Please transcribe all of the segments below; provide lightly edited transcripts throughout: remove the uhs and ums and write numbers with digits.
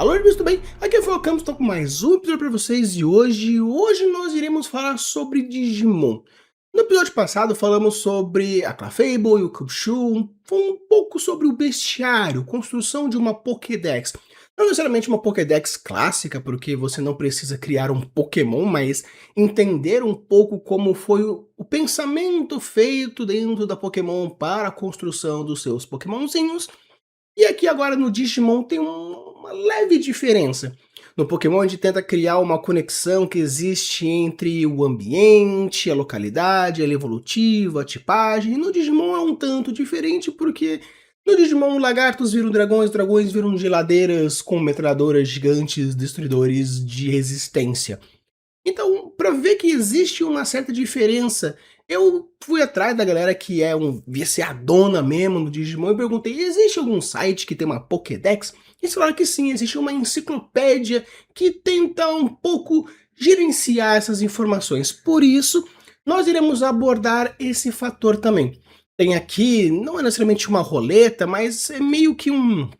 Alô, amigos, tudo bem? Aqui é o Campos, estou com mais um episódio para vocês e hoje nós iremos falar sobre Digimon. No episódio passado falamos sobre a Clefable e o Cubchoo, um pouco sobre o bestiário, construção de uma Pokédex. Não necessariamente uma Pokédex clássica, porque você não precisa criar um Pokémon, mas entender um pouco como foi o pensamento feito dentro da Pokémon para a construção dos seus Pokémonzinhos. E aqui agora no Digimon tem uma leve diferença. No Pokémon a gente tenta criar uma conexão que existe entre o ambiente, a localidade, ela evolutiva, a tipagem. E no Digimon é um tanto diferente porque no Digimon lagartos viram dragões, dragões viram geladeiras com metralhadoras gigantes, destruidores de resistência. Então, para ver que existe uma certa diferença, eu fui atrás da galera que é um viciadona mesmo no Digimon e perguntei: existe algum site que tem uma Pokédex? Eles falaram que sim, existe uma enciclopédia que tenta um pouco gerenciar essas informações. Por isso, nós iremos abordar esse fator também. Tem aqui, não é necessariamente uma roleta, mas é meio que um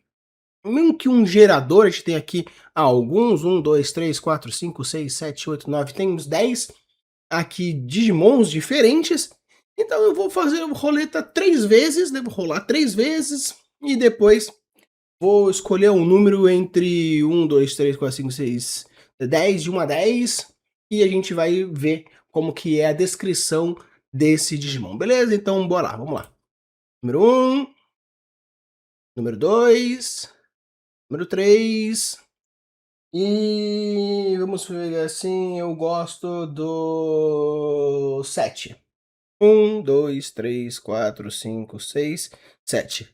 gerador. A gente tem aqui alguns, 1, 2, 3, 4, 5, 6, 7, 8, 9, tem uns 10 aqui Digimons diferentes. Então eu vou fazer a roleta 3 vezes, devo rolar 3 vezes, e depois vou escolher um número entre 1, 2, 3, 4, 5, 6, 10, de 1 a 10, e a gente vai ver como que é a descrição desse Digimon, beleza? Então bora lá, vamos lá. Número 1, número 2, número 3, e vamos ver assim, eu gosto do 7. 1, 2, 3, 4, 5, 6, 7.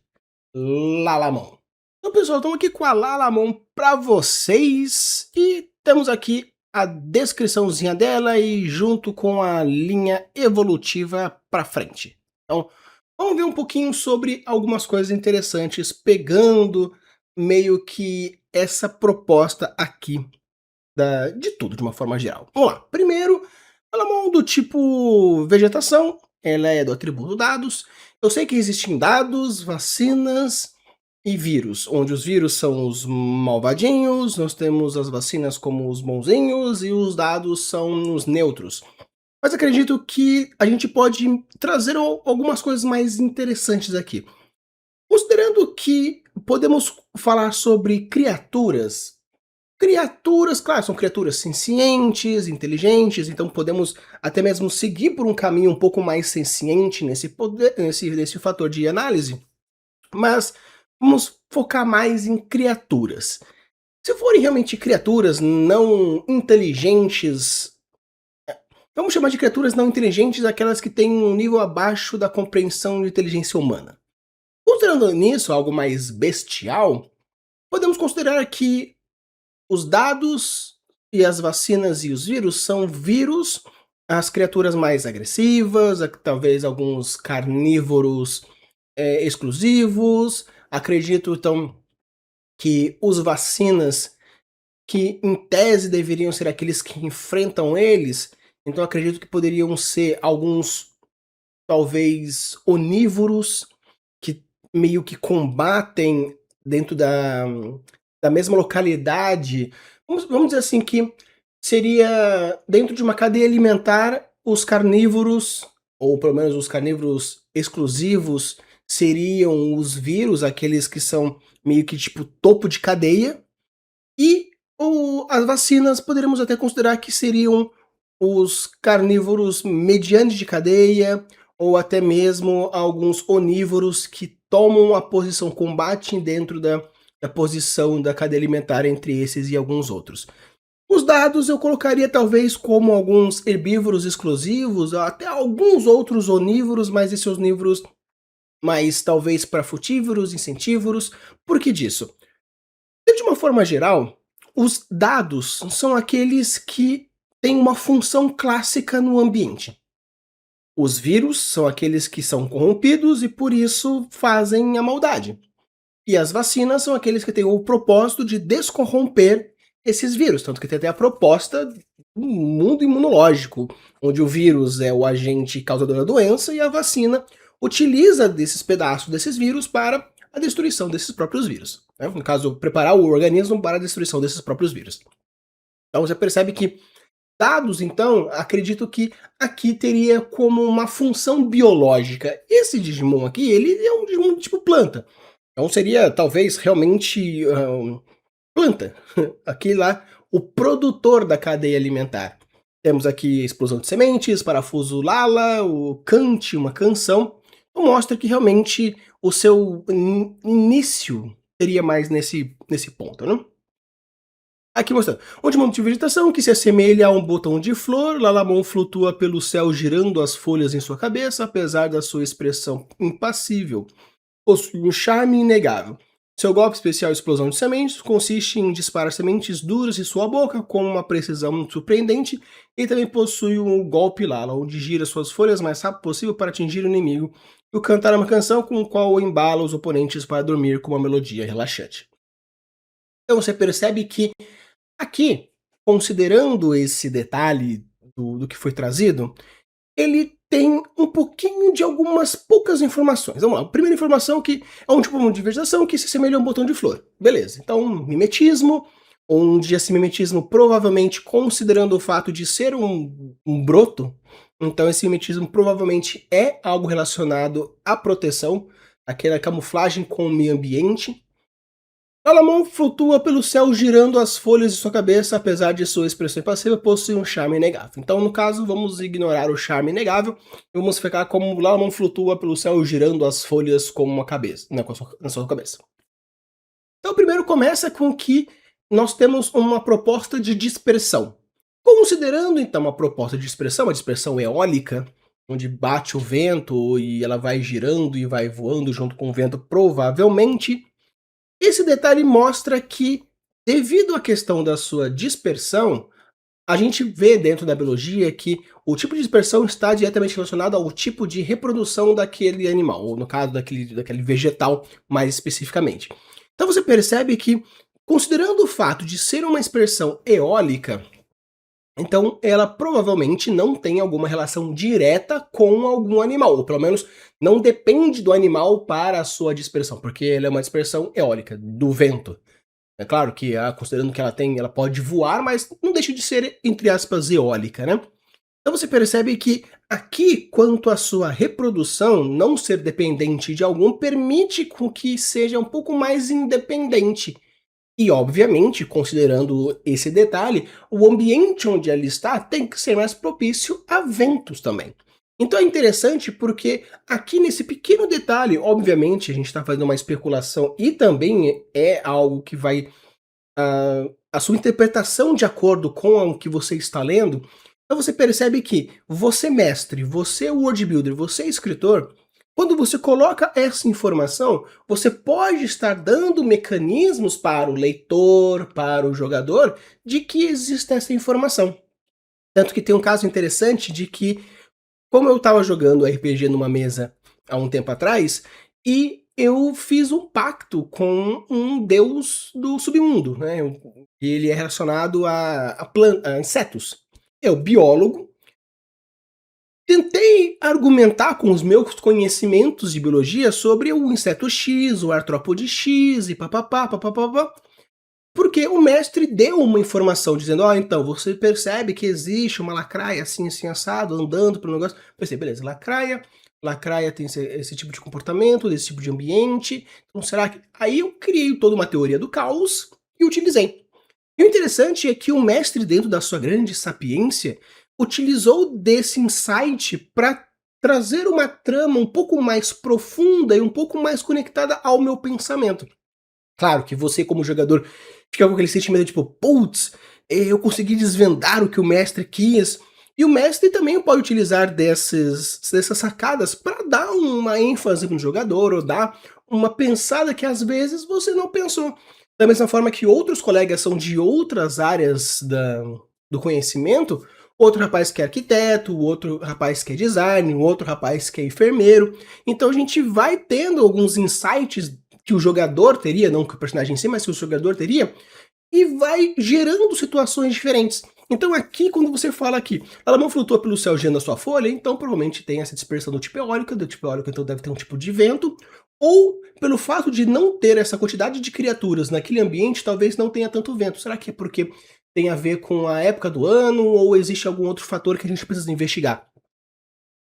Lalamon. Então, pessoal, estamos aqui com a Lalamon para vocês e temos aqui a descriçãozinha dela e junto com a linha evolutiva para frente. Então, vamos ver um pouquinho sobre algumas coisas interessantes, pegando meio que essa proposta aqui de tudo, de uma forma geral. Vamos lá. Primeiro, Lalamon do tipo vegetação, ela é do atributo dados. Eu sei que existem dados, vacinas e vírus, onde os vírus são os malvadinhos, nós temos as vacinas como os bonzinhos e os dados são os neutros. Mas acredito que a gente pode trazer algumas coisas mais interessantes aqui. Considerando que podemos falar sobre criaturas. Criaturas, claro, são criaturas sencientes, inteligentes, então podemos até mesmo seguir por um caminho um pouco mais senciente nesse fator de análise, mas vamos focar mais em criaturas. Se forem realmente criaturas não inteligentes, vamos chamar de criaturas não inteligentes aquelas que têm um nível abaixo da compreensão de inteligência humana. Considerando nisso algo mais bestial, podemos considerar que os dados e as vacinas e os vírus são vírus, as criaturas mais agressivas, talvez alguns carnívoros exclusivos. Acredito, então, que os vacinas, que em tese deveriam ser aqueles que enfrentam eles, então acredito que poderiam ser alguns, talvez, onívoros, que meio que combatem dentro da mesma localidade. Vamos dizer assim que seria dentro de uma cadeia alimentar os carnívoros, ou pelo menos os carnívoros exclusivos, seriam os vírus, aqueles que são meio que tipo topo de cadeia, e as vacinas poderíamos até considerar que seriam os carnívoros medianos de cadeia, ou até mesmo alguns onívoros que tomam a posição combate dentro da posição da cadeia alimentar entre esses e alguns outros. Os dados eu colocaria talvez como alguns herbívoros exclusivos, até alguns outros onívoros, mas esses onívoros mais talvez para frutívoros, incentívoros. Por que disso? De uma forma geral, os dados são aqueles que têm uma função clássica no ambiente. Os vírus são aqueles que são corrompidos e por isso fazem a maldade. E as vacinas são aqueles que têm o propósito de descorromper esses vírus, tanto que tem até a proposta do mundo imunológico, onde o vírus é o agente causador da doença e a vacina utiliza desses pedaços desses vírus para a destruição desses próprios vírus, né? No caso, preparar o organismo para a destruição desses próprios vírus. Então você percebe que, dados então, acredito que aqui teria como uma função biológica. Esse Digimon aqui, ele é um Digimon tipo planta. Então seria talvez realmente planta. Aqui lá, o produtor da cadeia alimentar. Temos aqui a explosão de sementes, parafuso Lala, o cante, uma canção. Então mostra que realmente o seu início teria mais nesse ponto, né? Aqui mostrando. Um Digimon de vegetação que se assemelha a um botão de flor, Lalamon flutua pelo céu girando as folhas em sua cabeça, apesar da sua expressão impassível. Possui um charme inegável. Seu golpe especial Explosão de Sementes consiste em disparar sementes duras em sua boca com uma precisão surpreendente e também possui um golpe Lala, onde gira suas folhas o mais rápido possível para atingir o inimigo e cantar uma canção com a qual embala os oponentes para dormir com uma melodia relaxante. Então você percebe que aqui, considerando esse detalhe do que foi trazido, ele tem um pouquinho de algumas poucas informações. Vamos lá, a primeira informação que é um tipo de vegetação que se assemelha a um botão de flor. Beleza, então mimetismo, onde esse mimetismo provavelmente, considerando o fato de ser um broto, então esse mimetismo provavelmente é algo relacionado à proteção, aquela camuflagem com o meio ambiente. Lalamon flutua pelo céu girando as folhas de sua cabeça, apesar de sua expressão impassível, possui um charme inegável. Então, no caso, vamos ignorar o charme inegável e vamos ficar como Lalamon flutua pelo céu girando as folhas como uma cabeça, na sua cabeça. Então, primeiro começa com que nós temos uma proposta de dispersão. Considerando, então, uma proposta de dispersão, uma dispersão eólica, onde bate o vento e ela vai girando e vai voando junto com o vento, provavelmente. Esse detalhe mostra que, devido à questão da sua dispersão, a gente vê dentro da biologia que o tipo de dispersão está diretamente relacionado ao tipo de reprodução daquele animal, ou no caso daquele vegetal mais especificamente. Então você percebe que, considerando o fato de ser uma expressão eólica, então ela provavelmente não tem alguma relação direta com algum animal, ou pelo menos não depende do animal para a sua dispersão, porque ela é uma dispersão eólica, do vento. É claro que, considerando que ela pode voar, mas não deixa de ser, entre aspas, eólica, né? Então você percebe que aqui, quanto à sua reprodução não ser dependente de algum, permite com que seja um pouco mais independente. E, obviamente, considerando esse detalhe, o ambiente onde ela está tem que ser mais propício a ventos também. Então é interessante porque aqui nesse pequeno detalhe, obviamente a gente está fazendo uma especulação e também é algo que vai a sua interpretação de acordo com o que você está lendo. Então você percebe que você mestre, você world builder, você escritor, quando você coloca essa informação, você pode estar dando mecanismos para o leitor, para o jogador, de que existe essa informação. Tanto que tem um caso interessante de que, como eu estava jogando RPG numa mesa há um tempo atrás, e eu fiz um pacto com um deus do submundo, né? Ele é relacionado a insetos. Eu, biólogo, tentei argumentar com os meus conhecimentos de biologia sobre o inseto X, o artrópode X e papapá, porque o mestre deu uma informação dizendo, então, você percebe que existe uma lacraia assim, assim, assado, andando pelo negócio. Pensei, beleza, lacraia tem esse tipo de comportamento, esse tipo de ambiente, então será que... Aí eu criei toda uma teoria do caos e utilizei. E o interessante é que o mestre, dentro da sua grande sapiência, utilizou desse insight para trazer uma trama um pouco mais profunda e um pouco mais conectada ao meu pensamento. Claro que você, como jogador, fica com aquele sentimento tipo, putz, eu consegui desvendar o que o mestre quis. E o mestre também pode utilizar dessas sacadas para dar uma ênfase no jogador, ou dar uma pensada que às vezes você não pensou. Da mesma forma que outros colegas são de outras áreas do conhecimento, outro rapaz que é arquiteto, outro rapaz que é design, outro rapaz que é enfermeiro. Então a gente vai tendo alguns insights que o jogador teria, não que o personagem em si, mas que o jogador teria, e vai gerando situações diferentes. Então aqui, quando você fala que ela não flutua pelo céu girando a sua folha, então provavelmente tem essa dispersão do tipo eólico então deve ter um tipo de vento, Ou pelo fato de não ter essa quantidade de criaturas naquele ambiente, talvez não tenha tanto vento. Será que é porque tem a ver com a época do ano ou existe algum outro fator que a gente precisa investigar?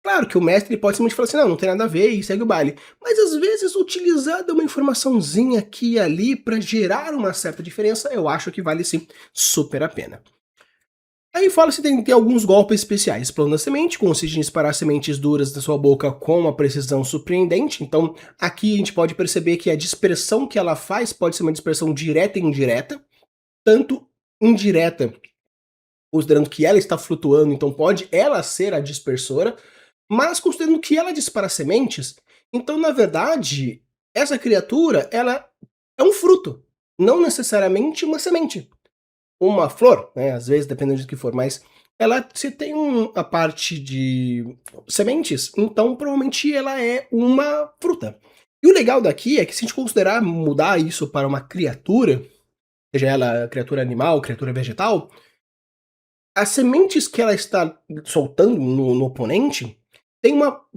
Claro que o mestre pode simplesmente falar assim: "Não, não tem nada a ver", e segue o baile. Mas às vezes utilizar de uma informaçãozinha aqui e ali para gerar uma certa diferença, eu acho que vale sim super a pena. Aí fala-se tem alguns golpes especiais. Plano da semente, consiste em disparar sementes duras da sua boca com uma precisão surpreendente. Então, aqui a gente pode perceber que a dispersão que ela faz pode ser uma dispersão direta e indireta. Tanto indireta, considerando que ela está flutuando, então pode ela ser a dispersora, mas considerando que ela dispara sementes, então na verdade, essa criatura, ela é um fruto, não necessariamente uma semente. Uma flor, né, às vezes, dependendo do que for, mas ela se tem a parte de sementes, então provavelmente ela é uma fruta. E o legal daqui é que se a gente considerar mudar isso para uma criatura, seja ela criatura animal, criatura vegetal, as sementes que ela está soltando no oponente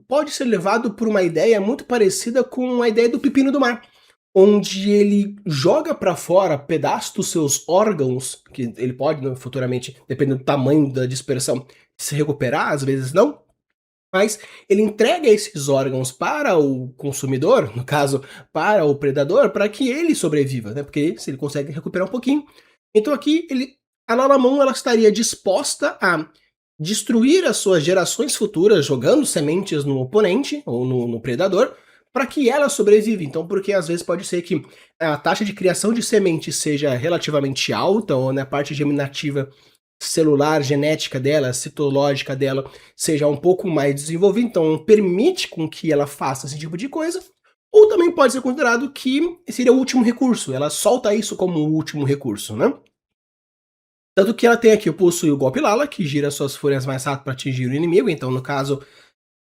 pode ser levado por uma ideia muito parecida com a ideia do pepino do mar, onde ele joga para fora pedaços dos seus órgãos, que ele pode, né, futuramente, dependendo do tamanho da dispersão, se recuperar, às vezes não, mas ele entrega esses órgãos para o consumidor, no caso, para o predador, para que ele sobreviva, né? Porque se ele consegue recuperar um pouquinho. Então aqui a Lalamon ela estaria disposta a destruir as suas gerações futuras jogando sementes no oponente ou no predador para que ela sobreviva. Então, porque às vezes pode ser que a taxa de criação de sementes seja relativamente alta ou na parte germinativa celular, genética dela, citológica dela seja um pouco mais desenvolvida, então permite com que ela faça esse tipo de coisa, ou também pode ser considerado que seria o último recurso, ela solta isso como o último recurso, né? Tanto que ela tem aqui o possui o golpe Lala, que gira suas fúrias mais rápido para atingir o inimigo, então no caso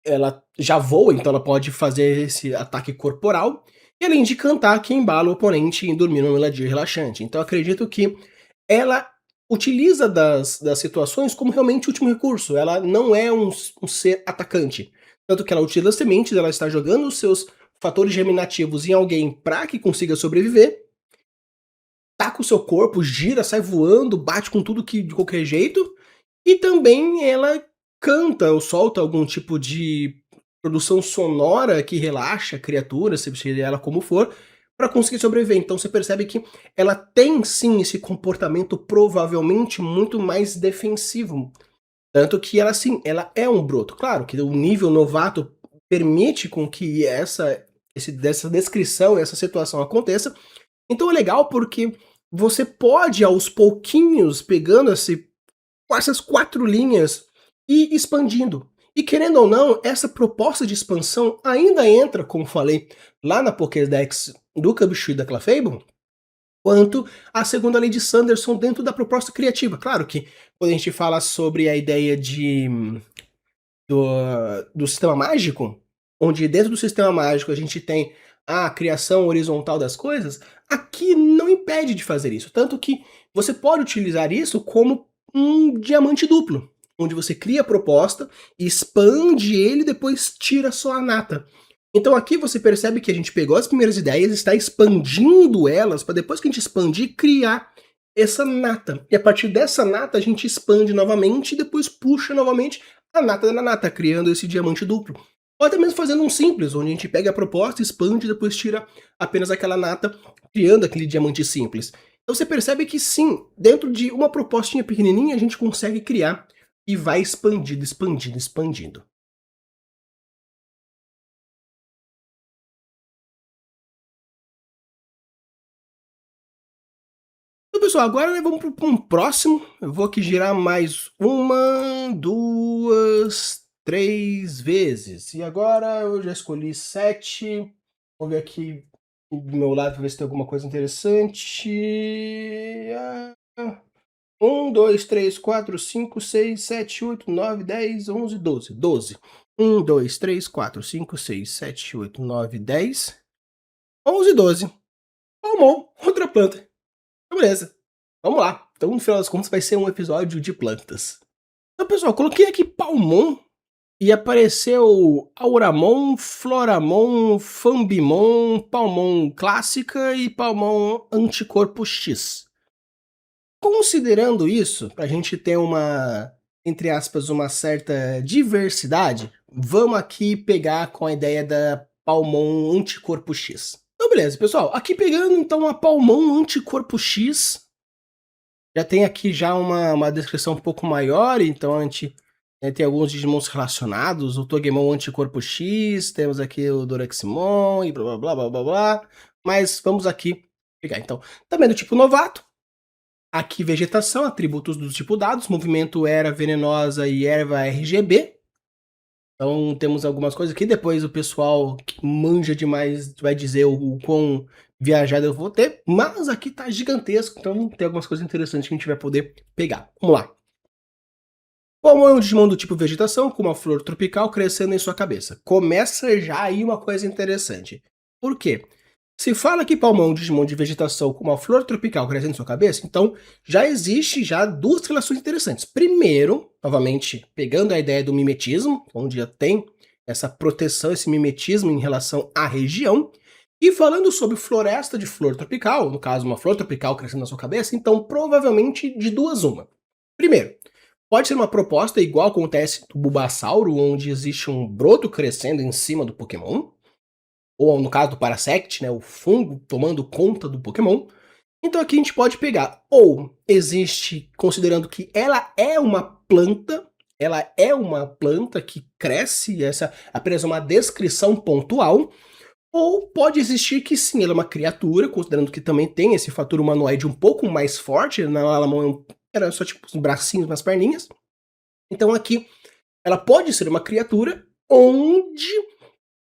ela já voa, então ela pode fazer esse ataque corporal, e além de cantar que embala o oponente em dormir numa melodia relaxante. Então acredito que ela utiliza das situações como realmente último recurso. Ela não é um ser atacante. Tanto que ela utiliza as sementes, ela está jogando os seus fatores germinativos em alguém para que consiga sobreviver, taca o seu corpo, gira, sai voando, bate com tudo que de qualquer jeito, e também ela canta ou solta algum tipo de produção sonora que relaxa a criatura, seja ela como for, para conseguir sobreviver. Então você percebe que ela tem sim esse comportamento provavelmente muito mais defensivo. Tanto que ela sim, ela é um broto. Claro que o nível novato permite com que dessa descrição, essa situação aconteça. Então é legal porque você pode aos pouquinhos pegando com essas 4 linhas e expandindo. E querendo ou não, essa proposta de expansão ainda entra, como falei, lá na Pokédex do Cubchoo e da Clefable, quanto a segunda lei de Sanderson dentro da proposta criativa. Claro que quando a gente fala sobre a ideia do, do sistema mágico, onde dentro do sistema mágico a gente tem a criação horizontal das coisas, aqui não impede de fazer isso. Tanto que você pode utilizar isso como um diamante duplo, onde você cria a proposta, expande ele e depois tira só a nata. Então aqui você percebe que a gente pegou as primeiras ideias, está expandindo elas, para depois que a gente expandir, criar essa nata. E a partir dessa nata a gente expande novamente e depois puxa novamente a nata da nata, criando esse diamante duplo. Ou até mesmo fazendo um simples, onde a gente pega a proposta, expande e depois tira apenas aquela nata, criando aquele diamante simples. Então você percebe que sim, dentro de uma propostinha pequenininha a gente consegue criar e vai expandindo, expandindo, expandindo. Então, pessoal, agora né, vamos para um próximo. Eu vou aqui girar mais uma, duas, três vezes. E agora eu já escolhi 7. Vou ver aqui do meu lado para ver se tem alguma coisa interessante. Ah, 1, 2, 3, 4, 5, 6, 7, 8, 9, 10, 11, 12. 12. 1, 2, 3, 4, 5, 6, 7, 8, 9, 10, 11, 12. Palmou, outra planta. Então, beleza. Vamos lá. Então, no final das contas, vai ser um episódio de plantas. Então, pessoal, coloquei aqui Palmon e apareceu Auramon, Floramon, Fambimon, Palmon clássica e Palmon anticorpo X. Considerando isso, para a gente ter uma, entre aspas, uma certa diversidade, vamos aqui pegar com a ideia da Palmon anticorpo X. Então beleza, pessoal, aqui pegando então a Palmon anticorpo X, já tem aqui já uma descrição um pouco maior, então a gente tem alguns Digimons relacionados, o Togemon anticorpo X, temos aqui o Doraximon e blá blá blá blá blá blá, mas vamos aqui pegar então. Também do tipo novato, aqui vegetação, atributos do tipo dados, movimento era venenosa e erva RGB. Então temos algumas coisas aqui, depois o pessoal que manja demais vai dizer o quão viajado eu vou ter, mas aqui tá gigantesco, então tem algumas coisas interessantes que a gente vai poder pegar. Vamos lá. Qual é um Digimon do tipo vegetação, com uma flor tropical crescendo em sua cabeça? Começa já aí uma coisa interessante. Por quê? Se fala que Palmon é um Digimon de vegetação com uma flor tropical crescendo em sua cabeça, então já existe já duas relações interessantes. Primeiro, novamente, pegando a ideia do mimetismo, onde já tem essa proteção, esse mimetismo em relação à região, e falando sobre floresta de flor tropical, no caso uma flor tropical crescendo na sua cabeça, então provavelmente de duas uma. Primeiro, pode ser uma proposta igual acontece no Bulbasauro, onde existe um broto crescendo em cima do Pokémon, ou no caso do Parasect, né, o fungo tomando conta do Pokémon. Então aqui a gente pode pegar, ou existe, considerando que ela é uma planta que cresce, essa é apenas uma descrição pontual, ou pode existir que sim, ela é uma criatura, considerando que também tem esse fator humanoide um pouco mais forte, na Alamon era só tipo os bracinhos nas perninhas. Então aqui ela pode ser uma criatura onde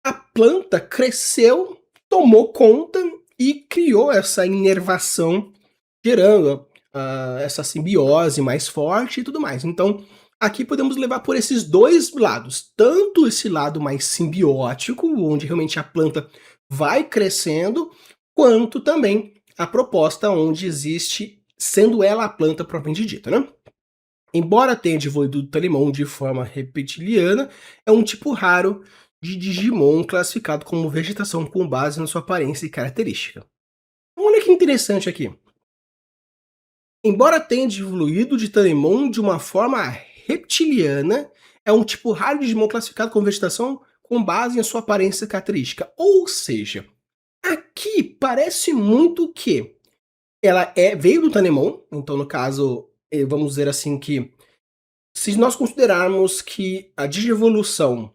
a planta cresceu, tomou conta e criou essa inervação, gerando essa simbiose mais forte e tudo mais. Então, aqui podemos levar por esses dois lados, tanto esse lado mais simbiótico, onde realmente a planta vai crescendo, quanto também a proposta onde existe, sendo ela a planta propriamente dita, né? Embora tenha desenvolvido o Talimon de forma reptiliana, é um tipo raro de Digimon classificado como vegetação com base na sua aparência e característica. Olha que interessante aqui. Embora tenha evoluído de Talimon de uma forma reptiliana, é um tipo raro de Digimon classificado como vegetação com base em sua aparência e característica. Ou seja, aqui parece muito que ela veio do Tanemon, então no caso, vamos dizer assim que se nós considerarmos que a digievolução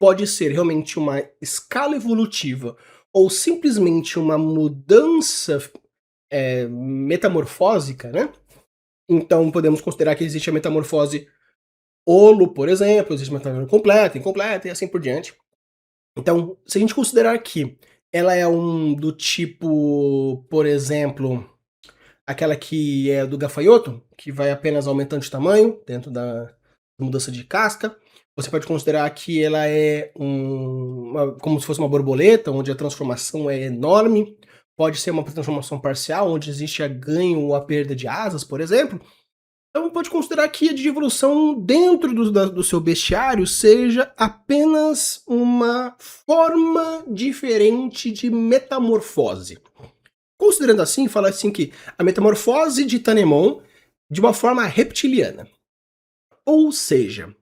pode ser realmente uma escala evolutiva ou simplesmente uma mudança metamorfósica, né? Então podemos considerar que existe a metamorfose holo, por exemplo, existe a metamorfose completa, incompleta e assim por diante. Então, se a gente considerar que ela é do tipo, por exemplo, aquela que é do gafanhoto, que vai apenas aumentando de tamanho dentro da mudança de casca. Você pode considerar que ela é como se fosse uma borboleta, onde a transformação é enorme. Pode ser uma transformação parcial, onde existe a ganho ou a perda de asas, por exemplo. Então pode considerar que a digievolução dentro do seu bestiário seja apenas uma forma diferente de metamorfose. Considerando assim, fala assim que a metamorfose de Tanemon de uma forma reptiliana. Ou seja,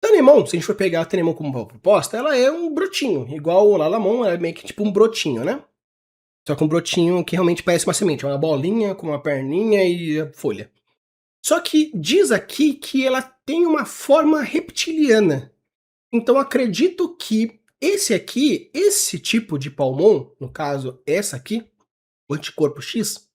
Tanemon, se a gente for pegar a Tanemon como uma proposta, ela é um brotinho, igual o Lalamon, é meio que tipo um brotinho, né? Só que um brotinho que realmente parece uma semente, uma bolinha com uma perninha e a folha. Só que diz aqui que ela tem uma forma reptiliana. Então acredito que esse tipo de Palmon, no caso essa aqui, o anticorpo X,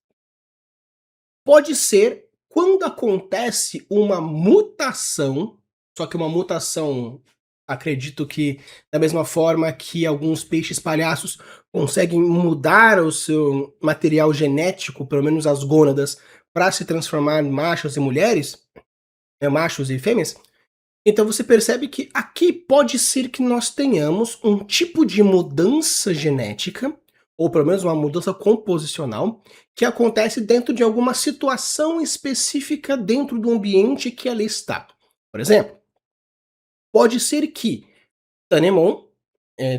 pode ser quando acontece uma mutação, só que uma mutação, acredito que da mesma forma que alguns peixes palhaços conseguem mudar o seu material genético, pelo menos as gônadas, para se transformar em machos e mulheres, machos e fêmeas. Então você percebe que aqui pode ser que nós tenhamos um tipo de mudança genética, ou pelo menos uma mudança composicional, que acontece dentro de alguma situação específica dentro do ambiente que ela está. Por exemplo, Pode ser que Tanemon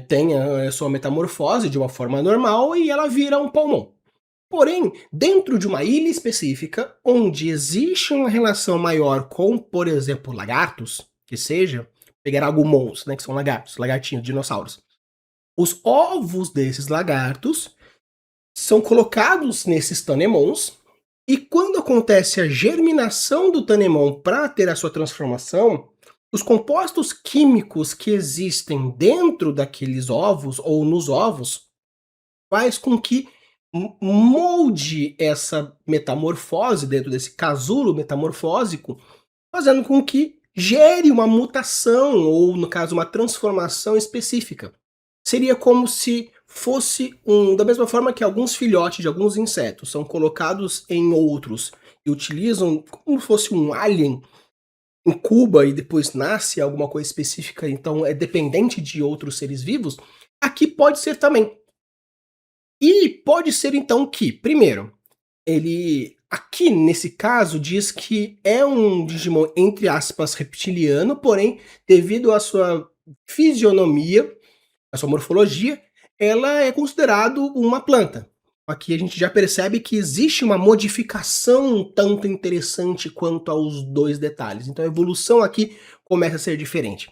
tenha a sua metamorfose de uma forma normal e ela vira um Palmon. Porém, dentro de uma ilha específica, onde existe uma relação maior com, por exemplo, lagartos, que seja, pegar agumons, né, que são lagartos, lagartinhos, dinossauros. Os ovos desses lagartos são colocados nesses tanemons, e quando acontece a germinação do tanemon para ter a sua transformação, os compostos químicos que existem dentro daqueles ovos ou nos ovos faz com que molde essa metamorfose dentro desse casulo metamorfósico, fazendo com que gere uma mutação ou, no caso, uma transformação específica. Seria como se fosse da mesma forma que alguns filhotes de alguns insetos são colocados em outros e utilizam como se fosse um alien, incuba e depois nasce alguma coisa específica, então é dependente de outros seres vivos, aqui pode ser também. E pode ser então que, primeiro, ele aqui nesse caso diz que é um Digimon, entre aspas, reptiliano, porém, devido à sua fisionomia, à sua morfologia, ela é considerado uma planta. Aqui a gente já percebe que existe uma modificação um tanto interessante quanto aos dois detalhes. Então a evolução aqui começa a ser diferente.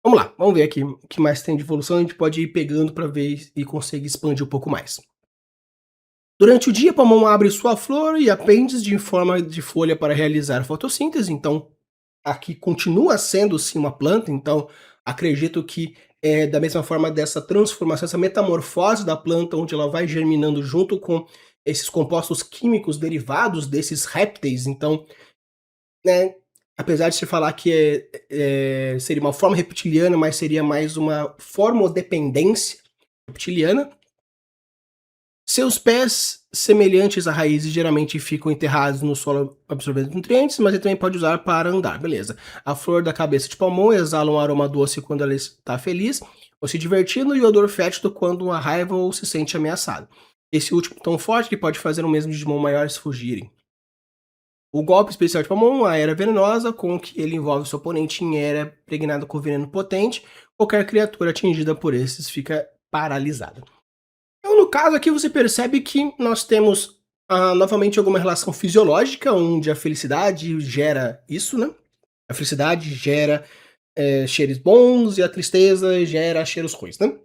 Vamos lá, vamos ver aqui o que mais tem de evolução, a gente pode ir pegando para ver e conseguir expandir um pouco mais. Durante o dia, Palmon abre sua flor e apêndice em forma de folha para realizar fotossíntese, então aqui continua sendo sim uma planta, então acredito que da mesma forma dessa transformação, essa metamorfose da planta, onde ela vai germinando junto com esses compostos químicos derivados desses répteis, então, né, apesar de se falar que seria uma forma reptiliana, mas seria mais uma formodependência reptiliana. Seus pés, semelhantes a raízes, geralmente ficam enterrados no solo absorvendo nutrientes, mas ele também pode usar para andar, beleza. A flor da cabeça de Palmon exala um aroma doce quando ela está feliz ou se divertindo e o odor fétido quando a raiva ou se sente ameaçado. Esse último tão forte que pode fazer o mesmo Digimon maiores fugirem. O golpe especial de Palmon, a Era Venenosa, com que ele envolve seu oponente em era pregnado com veneno potente, qualquer criatura atingida por esses fica paralisada. Então, no caso aqui, você percebe que nós temos novamente alguma relação fisiológica, onde a felicidade gera isso, né? A felicidade gera cheiros bons e a tristeza gera cheiros ruins, né?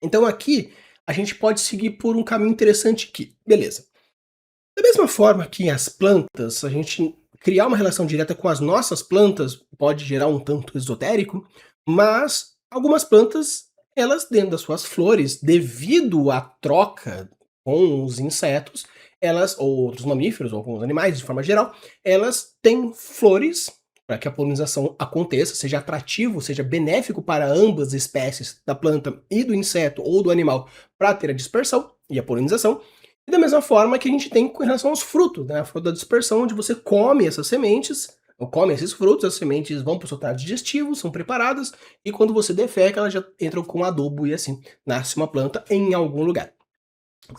Então aqui, a gente pode seguir por um caminho interessante aqui. Beleza. Da mesma forma que as plantas, a gente criar uma relação direta com as nossas plantas pode gerar um tanto esotérico, mas algumas plantas, elas dentro das suas flores, devido à troca com os insetos, elas, ou outros mamíferos, ou alguns animais de forma geral, elas têm flores para que a polinização aconteça, seja atrativo, seja benéfico para ambas as espécies da planta e do inseto ou do animal para ter a dispersão e a polinização. E da mesma forma que a gente tem com relação aos frutos, né? A fruta da dispersão, onde você come essas sementes, ou come esses frutos, as sementes vão para o seu trato digestivo, são preparadas, e quando você defeca, elas já entram com adubo e assim nasce uma planta em algum lugar.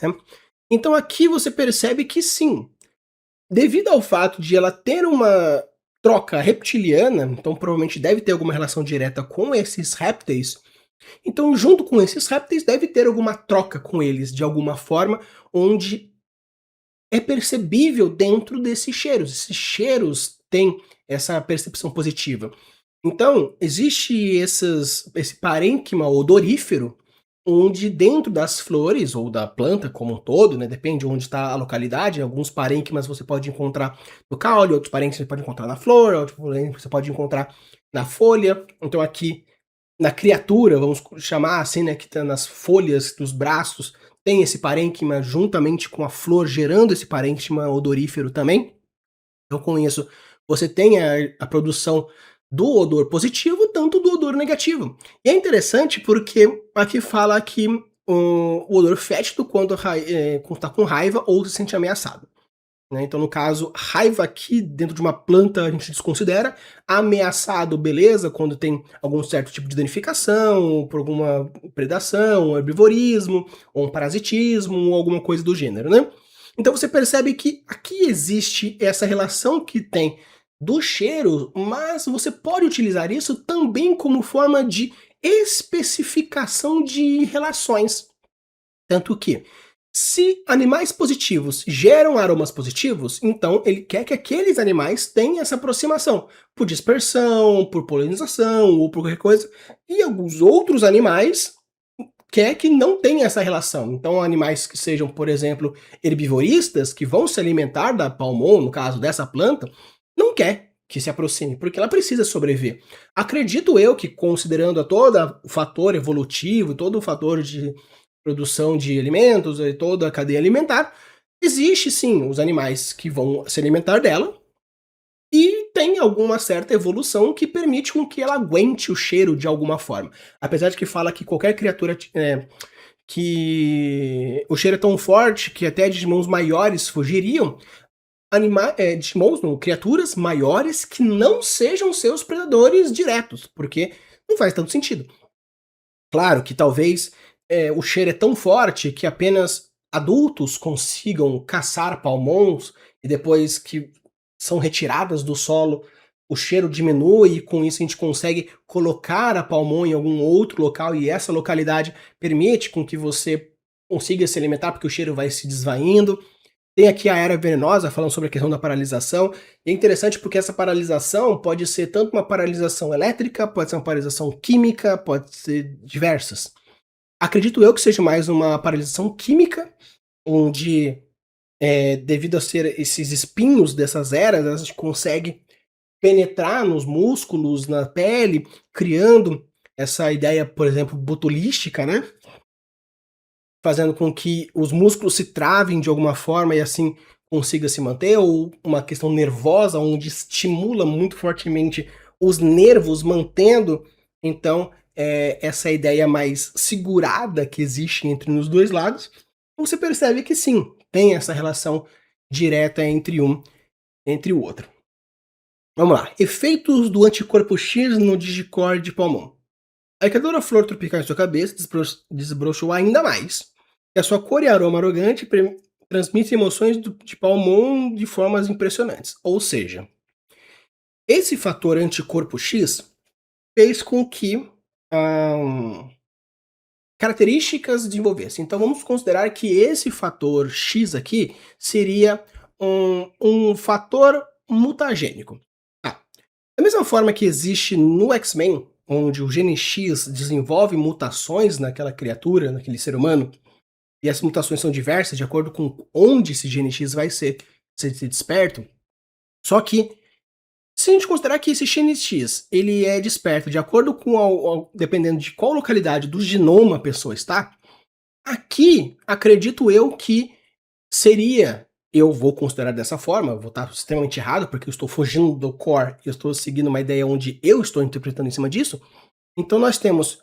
Né? Então aqui você percebe que sim, devido ao fato de ela ter uma troca reptiliana, então provavelmente deve ter alguma relação direta com esses répteis, então, junto com esses répteis, deve ter alguma troca com eles, de alguma forma, onde é percebível dentro desses cheiros. Esses cheiros têm essa percepção positiva. Então, existe esse parênquima odorífero, onde dentro das flores, ou da planta como um todo, né, depende de onde está a localidade, alguns parênquimas você pode encontrar no caule, outros parênquimas você pode encontrar na flor, outros parênquimas você pode encontrar na folha. Então, aqui na criatura, vamos chamar assim, né, que tá nas folhas dos braços, tem esse parênquima juntamente com a flor, gerando esse parênquima odorífero também. Então, com isso, você tem a produção do odor positivo, tanto do odor negativo. E é interessante porque aqui fala que o odor fétido quando está com raiva ou se sente ameaçado. Né? Então, no caso, raiva aqui dentro de uma planta a gente desconsidera. Ameaçado, beleza, quando tem algum certo tipo de danificação, por alguma predação, um herbivorismo, ou um parasitismo, ou alguma coisa do gênero, né? Então você percebe que aqui existe essa relação que tem do cheiro, mas você pode utilizar isso também como forma de especificação de relações. Tanto que, se animais positivos geram aromas positivos, então ele quer que aqueles animais tenham essa aproximação, por dispersão, por polinização ou por qualquer coisa, e alguns outros animais quer que não tenha essa relação. Então, animais que sejam, por exemplo, herbivoristas, que vão se alimentar da palmon, no caso dessa planta, não quer que se aproxime, porque ela precisa sobreviver. Acredito eu que, considerando a todo o fator evolutivo, todo o fator de produção de alimentos e toda a cadeia alimentar, existe sim os animais que vão se alimentar dela, e tem alguma certa evolução que permite com que ela aguente o cheiro de alguma forma. Apesar de que fala que qualquer criatura que o cheiro é tão forte que até Digimons maiores fugiriam, Digimons não, criaturas maiores que não sejam seus predadores diretos, porque não faz tanto sentido. Claro que talvez o cheiro é tão forte que apenas adultos consigam caçar palmons e depois que são retiradas do solo, o cheiro diminui e com isso a gente consegue colocar a palmon em algum outro local e essa localidade permite com que você consiga se alimentar porque o cheiro vai se desvaindo. Tem aqui a era venenosa falando sobre a questão da paralisação. E é interessante porque essa paralisação pode ser tanto uma paralisação elétrica, pode ser uma paralisação química, pode ser diversas. Acredito eu que seja mais uma paralisação química, onde devido a ser esses espinhos dessas eras, a gente consegue penetrar nos músculos, na pele, criando essa ideia, por exemplo, botulística, né? Fazendo com que os músculos se travem de alguma forma e assim consiga se manter, ou uma questão nervosa, onde estimula muito fortemente os nervos, mantendo, então, essa ideia mais segurada que existe entre os dois lados, você percebe que sim, tem essa relação direta entre um entre o outro. Vamos lá. Efeitos do anticorpo X no Digicore de Palmon. A encantadora flor tropical em sua cabeça desbrochou ainda mais. E a sua cor e aroma arrogante transmitem emoções de Palmon de formas impressionantes. Ou seja, esse fator anticorpo X fez com que características desenvolvessem. Então vamos considerar que esse fator X aqui seria um fator mutagênico. Da mesma forma que existe no X-Men, onde o gene X desenvolve mutações naquela criatura, naquele ser humano, e essas mutações são diversas de acordo com onde esse gene X vai ser desperto. Só que, se a gente considerar que esse gene X ele é desperto de acordo com dependendo de qual localidade do genoma a pessoa está, aqui acredito eu que seria, eu vou considerar dessa forma, vou estar extremamente errado, porque eu estou fugindo do core, eu estou seguindo uma ideia onde eu estou interpretando em cima disso. Então nós temos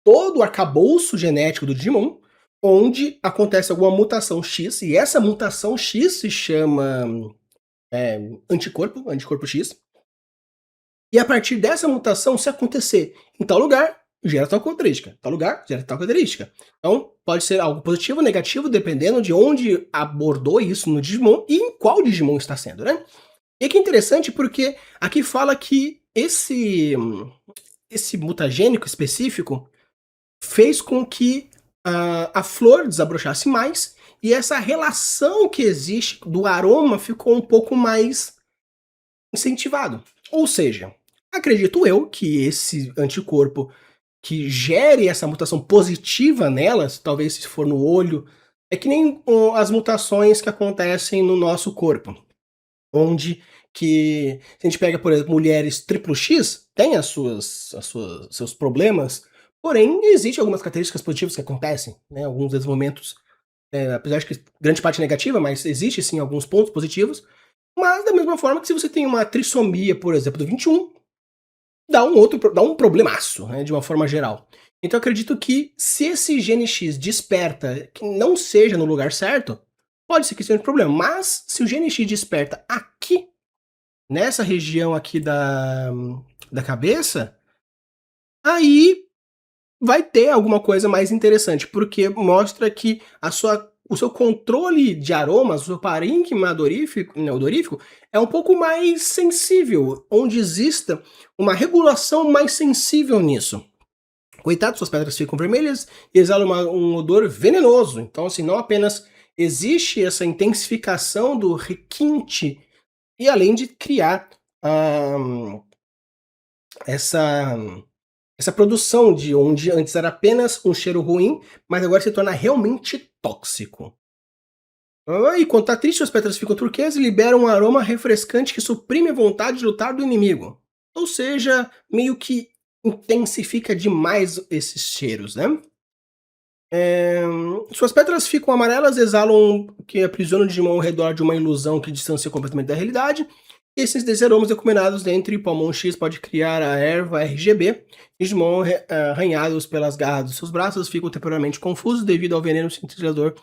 todo o arcabouço genético do Digimon, onde acontece alguma mutação X, e essa mutação X se chama anticorpo X. E a partir dessa mutação, se acontecer em tal lugar, gera tal característica. Tal lugar, gera tal característica. Então, pode ser algo positivo ou negativo, dependendo de onde abordou isso no Digimon e em qual Digimon está sendo, né? E que é interessante porque aqui fala que esse mutagênico específico fez com que a flor desabrochasse mais e essa relação que existe do aroma ficou um pouco mais incentivado. Ou seja, acredito eu que esse anticorpo que gere essa mutação positiva nelas, talvez se for no olho, é que nem as mutações que acontecem no nosso corpo, onde que se a gente pega, por exemplo, mulheres triplo X, tem seus problemas, porém existem algumas características positivas que acontecem, né? Alguns desenvolvimentos, apesar de que grande parte é negativa, mas existe sim alguns pontos positivos. Mas da mesma forma que se você tem uma trissomia, por exemplo, do 21, dá um problemaço, né, de uma forma geral. Então eu acredito que se esse gene X desperta que não seja no lugar certo, pode ser que seja um problema. Mas se o gene X desperta aqui, nessa região aqui da cabeça, aí vai ter alguma coisa mais interessante, porque mostra que a sua o seu controle de aromas, o seu parênquima odorífico é um pouco mais sensível, onde exista uma regulação mais sensível nisso. Coitado, suas pedras ficam vermelhas e exalam um odor venenoso. Então, assim, não apenas existe essa intensificação do requinte, e além de criar essa produção de onde antes era apenas um cheiro ruim, mas agora se torna realmente tóxico. E quando tá triste, as pedras ficam turquesas e liberam um aroma refrescante que suprime a vontade de lutar do inimigo. Ou seja, meio que intensifica demais esses cheiros, né? Suas pedras ficam amarelas, exalam que aprisionam o Digimon ao redor de uma ilusão que distancia completamente da realidade. Esses aromas combinados dentro de Palmon X pode criar a erva RGB. Digimon arranhados pelas garras dos seus braços ficam temporariamente confusos devido ao veneno sintetizador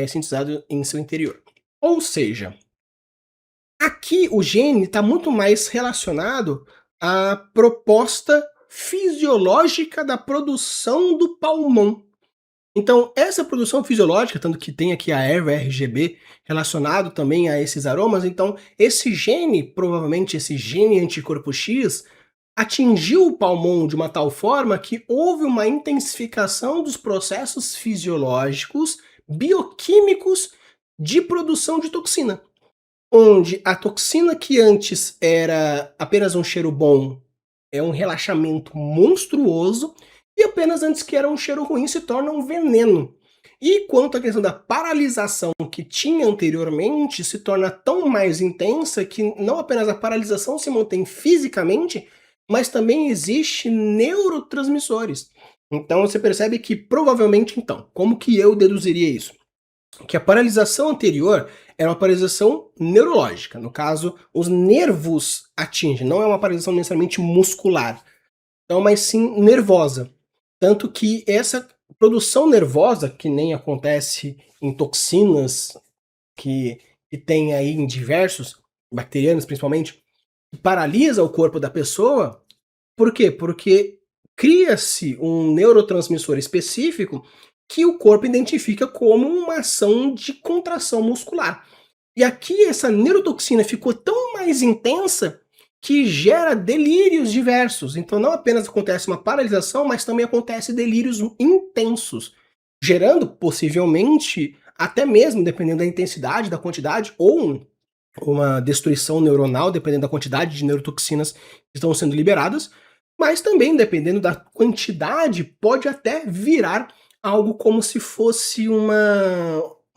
sintetizado em seu interior. Ou seja, aqui o gene está muito mais relacionado à proposta fisiológica da produção do Palmon. Então, essa produção fisiológica, tanto que tem aqui a erva RGB relacionado também a esses aromas, então esse gene, provavelmente esse gene anticorpo X, atingiu o Palmon de uma tal forma que houve uma intensificação dos processos fisiológicos, bioquímicos de produção de toxina. Onde a toxina que antes era apenas um cheiro bom, é um relaxamento monstruoso, e apenas antes que era um cheiro ruim se torna um veneno. E quanto à questão da paralisação que tinha anteriormente, se torna tão mais intensa que não apenas a paralisação se mantém fisicamente, mas também existe neurotransmissores. Então você percebe que provavelmente, então, como que eu deduziria isso? Que a paralisação anterior era uma paralisação neurológica. No caso, os nervos atingem, não é uma paralisação necessariamente muscular. Então, mas sim nervosa. Tanto que essa produção nervosa, que nem acontece em toxinas que tem aí em diversos, bacterianos principalmente, paralisa o corpo da pessoa. Por quê? Porque cria-se um neurotransmissor específico que o corpo identifica como uma ação de contração muscular. E aqui essa neurotoxina ficou tão mais intensa que gera delírios diversos. Então não apenas acontece uma paralisação, mas também acontece delírios intensos, gerando possivelmente, até mesmo dependendo da intensidade, da quantidade, ou uma destruição neuronal, dependendo da quantidade de neurotoxinas que estão sendo liberadas, mas também dependendo da quantidade, pode até virar algo como se fosse uma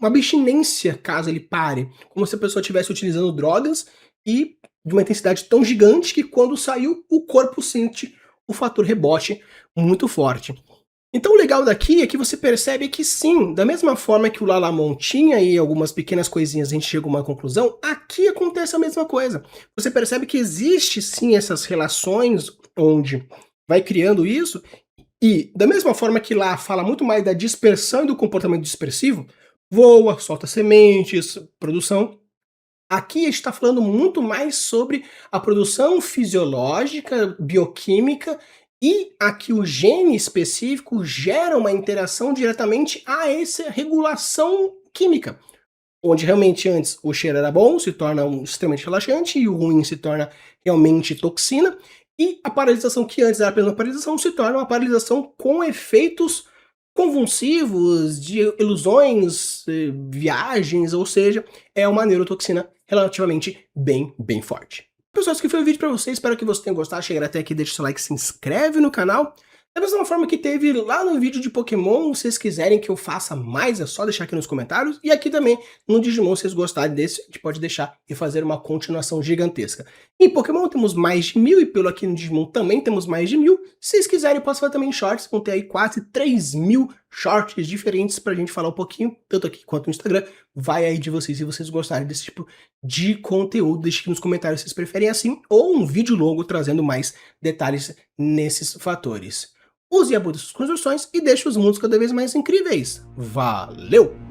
abstinência, caso ele pare, como se a pessoa estivesse utilizando drogas e de uma intensidade tão gigante que quando saiu, o corpo sente o fator rebote muito forte. Então o legal daqui é que você percebe que sim, da mesma forma que o Lalamon tinha aí algumas pequenas coisinhas, a gente chega a uma conclusão, aqui acontece a mesma coisa. Você percebe que existe sim essas relações onde vai criando isso, e da mesma forma que lá fala muito mais da dispersão e do comportamento dispersivo, voa, solta sementes, produção. Aqui a gente está falando muito mais sobre a produção fisiológica, bioquímica, e aqui o gene específico gera uma interação diretamente a essa regulação química. Onde realmente antes o cheiro era bom, se torna extremamente relaxante, e o ruim se torna realmente toxina, e a paralisação que antes era apenas uma paralisação se torna uma paralisação com efeitos convulsivos, de ilusões, viagens, ou seja, é uma neurotoxina relativamente bem forte. Pessoal, esse aqui foi o vídeo pra vocês, espero que vocês tenham gostado, chegar até aqui, deixa o seu like, se inscreve no canal. Da mesma forma que teve lá no vídeo de Pokémon, se vocês quiserem que eu faça mais, é só deixar aqui nos comentários. E aqui também, no Digimon, se vocês gostarem desse, a gente pode deixar e fazer uma continuação gigantesca. Em Pokémon temos mais de 1000, e pelo aqui no Digimon também temos mais de 1000. Se vocês quiserem, eu posso fazer também shorts, vão ter aí quase 3000 shorts diferentes pra gente falar um pouquinho, tanto aqui quanto no Instagram. Vai aí de vocês, se vocês gostarem desse tipo de conteúdo, deixe aqui nos comentários se vocês preferem assim, ou um vídeo longo trazendo mais detalhes nesses fatores. Use e abude suas construções e deixe os mundos cada vez mais incríveis. Valeu!